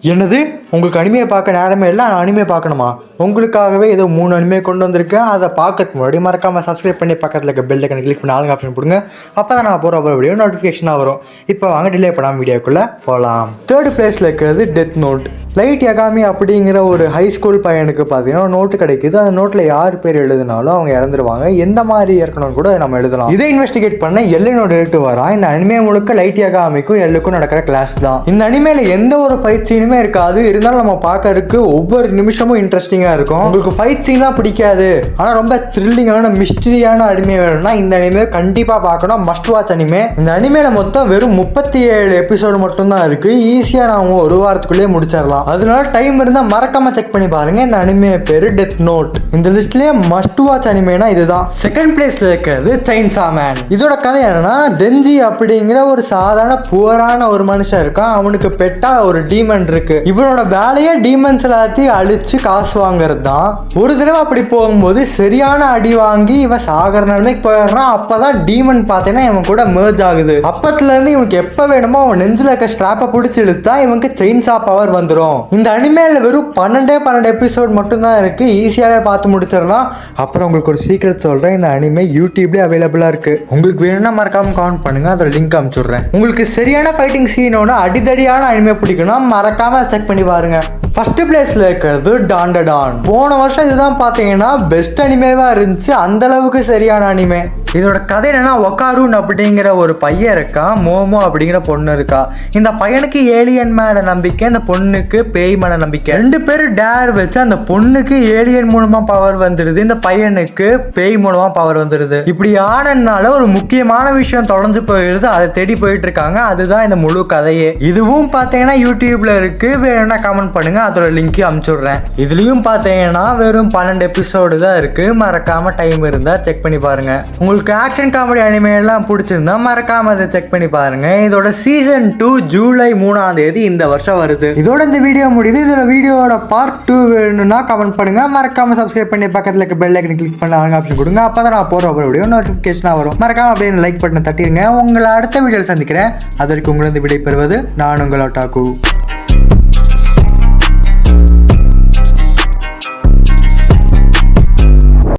என்னது உங்களுக்கு அனிமையை பார்க்க நேரமே இல்லை, அனிமே பார்க்கணுமா? உங்களுக்காகவே ஏதோ 3 அனிமே கொண்டு வந்திருக்கேன். அதை பார்க்கறதுக்கு முன்னாடி மறக்காமல் சப்ஸ்கிரைப் பண்ணி பக்கத்தில் இருக்க பெல் ஐக்கனை கிளிக் பண்ணி ஆளுங்க ஆப்ஷன் கொடுங்க. அப்போ தான் நான் போகிற வீடியோ நோட்டிஃபிகேஷனாக வரும். இப்போ வாங்க டிலே பண்ணாமல் வீடியோக்குள்ளே போகலாம். 3rd பிளேஸில் இருக்கிறது டெத் நோட். லைட் யகாமி அப்படிங்கிற ஒரு ஹை ஸ்கூல் பையனுக்கு பார்த்தீங்கன்னா நோட்டு கிடைக்குது. அந்த நோட்டில் யார் பேர் எழுதினாலும் அவங்க இறந்துருவாங்க. எந்த மாதிரி இருக்கணும்னு கூட நம்ம எழுதலாம். இதை இன்வெஸ்டிகேட் பண்ண எல்லினோட எடுத்து வரா. இந்த அனிமே முழுக்க லைட் யகாமிக்கும் எல்லுக்கும் நடக்கிற கிளாஸ் தான். இந்த அனிமேல எந்த ஒரு ஃபைட் சீனுமே இருக்காது. இருந்தாலும் நம்ம பார்க்கறதுக்கு ஒவ்வொரு நிமிஷமும் இன்ட்ரெஸ்டிங்காக இருக்கும். உங்களுக்கு ஃபைட் சீன்லாம் பிடிக்காது, ஆனால் ரொம்ப த்ரில்லிங்கான மிஸ்டரியான அனிமே வேணும்னா இந்த அனிமே கண்டிப்பாக பார்க்கணும். Must watch anime. இந்த அனிமேல மொத்தம் வெறும் 37 எபிசோடு மட்டும்தான் இருக்கு. ஈஸியாக நாம ஒரு வாரத்துக்குள்ளேயே முடிச்சிடலாம். அதனால டைம் இருந்தால் மறக்காம செக் பண்ணி பாருங்க. இந்த அனிமே பேரு டெத் நோட். இந்த லிஸ்ட்லயே மஸ்ட் வாட்ச் அனிமேனா இதுதான். 2nd பிளேஸ்ல இருக்கிறது செயின்சா மேன். இதோட கதை என்னன்னா, டென்ஜி அப்படிங்கிற ஒரு சாதாரண புவரான ஒரு மனுஷன் இருக்கான். அவனுக்கு பெட்டா ஒரு டீமன் இருக்கு. இவனோட வேலையே டீமன்ஸ் எல்லாத்தையும் அழிச்சு காசு வாங்குறது தான். ஒரு தடவை அப்படி போகும்போது சரியான அடி வாங்கி இவன் சாகர நிலைமைக்கு போயிடுறான். அப்பதான் டீமன் பார்த்தீங்கன்னா இவன் கூட மெர்ஜ் ஆகுது. அப்பத்துல இருந்து இவனுக்கு எப்ப வேணுமோ அவன் நெஞ்சில் இருக்க ஸ்ட்ராப்பை பிடிச்சி இழுத்தா இவனுக்கு செயின்சா பவர் வந்துடும். இந்த அனிமேல வெறும் 12 எபிசோட் மட்டும் தான் இருக்கு. ஈஸியாவே பார்த்து முடிச்சிடலாம். அப்புறம் உங்களுக்கு ஒரு சீக்ரெட் சொல்றேன். இந்த அனிமே யூடியூப்ல அவைலபிளா இருக்கு. உங்களுக்கு வேணும்னா மறக்காம கமெண்ட் பண்ணுங்க, அதோட லிங்க் அனுப்பிச்சுடுறேன். உங்களுக்கு சரியான ஃபைட்டிங் சீனோட அடிதடியான அனிமே பிடிக்கணும், மறக்காம செக் பண்ணி பாருங்க. 1st பிளேஸ்ல இருக்கிறது டாண்டடான். போன வருஷம் இதுதான் பார்த்தீங்கன்னா பெஸ்ட் அனிமேவா இருந்துச்சு. அந்த அளவுக்கு சரியான அனிமே. இதோட கதை என்னன்னா, ஒகாருன் அப்படிங்கிற ஒரு பையன் இருக்கா, மோமோ அப்படிங்கிற பொண்ணு இருக்கா. இந்த பையனுக்கு ஏலியன் மேல நம்பிக்கை, இந்த பொண்ணுக்கு பேய் மேல நம்பிக்கை. 2 பேரும் டேர் வச்சு அந்த பொண்ணுக்கு ஏலியன் மூலமா பவர் வந்துடுது, இந்த பையனுக்கு பேய் மூலமா பவர் வந்துடுது. இப்படி ஆனதுனால ஒரு முக்கியமான விஷயம் தொலைஞ்சு போயிடுது. அதை தேடி போயிட்டு இருக்காங்க. அதுதான் இந்த முழு கதையே. இதுவும் பார்த்தீங்கன்னா யூடியூப்ல இருக்கு. வேணும்னா கமெண்ட் பண்ணுங்க, அதோட லிங்க் அனுப்பிச்சுடுறேன். இதுலயும் பார்த்தீங்கன்னா வெறும் 12 எபிசோடு தான் இருக்கு. மறக்காம டைம் இருந்தா செக் பண்ணி பாருங்க. உங்களுக்கு ஆக்ஷன் காமெடி அனிமே எல்லாம் பிடிச்சிருந்தா மறக்காம அதை செக் பண்ணி பாருங்க. இதோட சீசன் 2 ஜூலை 3ஆம் தேதி இந்த வருஷம் வருது. இதோட இந்த வீடியோ முடியுது. இதோட வீடியோட பார்ட் 2 வேணும்னா கமெண்ட் பண்ணுங்க. மறக்காம சப்ஸ்கிரைப் பண்ணி பக்கத்துல இருக்க பெல் ஐக்கனை கிளிக் பண்ண ஆப்ஷன் கொடுங்க. அப்பதான் நான் போற வீடியோ நோட்டிபிகேஷனா வரும். மறக்காம அப்படியே லைக் பட்டனை தட்டிடுங்க. உங்களை அடுத்த வீடியோவில் சந்திக்கிறேன். அதற்கு உங்களிருந்து விடை பெறுவது நான் உங்கள் ஓட்டாக்கு.